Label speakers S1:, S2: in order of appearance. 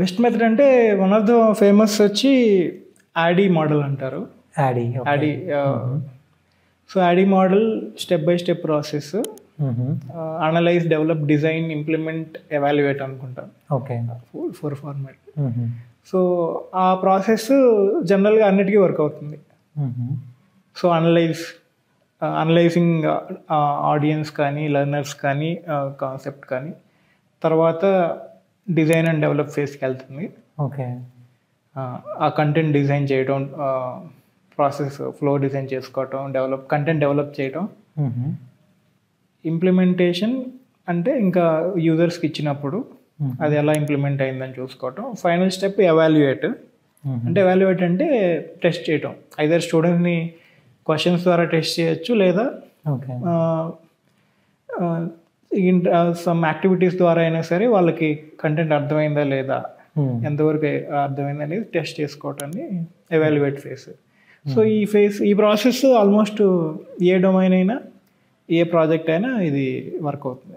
S1: Best method అంటే one of the famous వచ్చి ADDIE model అంటారు. ADDIE so ADDIE model step by step process, analyse, develop, design, implement, evaluate అనుకుంటాను.
S2: Okay,
S1: 4 format. So ఆ process జనరల్గా అన్నిటికీ work అవుతుంది. So analysing audience కానీ, learners కానీ, కాన్సెప్ట్ కానీ, తర్వాత డిజైన్ అండ్ డెవలప్ ఫేస్కి వెళ్తుంది.
S2: ఓకే,
S1: ఆ కంటెంట్ డిజైన్ చేయడం, ప్రాసెస్ ఫ్లో డిజైన్ చేసుకోవటం, కంటెంట్ డెవలప్ చేయడం. ఇంప్లిమెంటేషన్ అంటే ఇంకా యూజర్స్కి ఇచ్చినప్పుడు అది ఎలా ఇంప్లిమెంట్ అయిందని చూసుకోవటం. Final step evaluate. అంటే ఎవాల్యుయేట్ అంటే టెస్ట్ చేయటం. ఐదర్ స్టూడెంట్ని క్వశ్చన్స్ ద్వారా టెస్ట్ చేయొచ్చు, లేదా సమ్ యాక్టివిటీస్ ద్వారా అయినా సరే వాళ్ళకి కంటెంట్ అర్థమైందా లేదా, ఎంతవరకు అర్థమైంది అనేది టెస్ట్ చేసుకోవటాన్ని ఎవాల్యుయేట్ ఫేస్. సో ఈ ప్రాసెస్ ఆల్మోస్ట్ ఏ డొమైన్ అయినా, ఏ ప్రాజెక్ట్ అయినా ఇది వర్క్ అవుతుంది.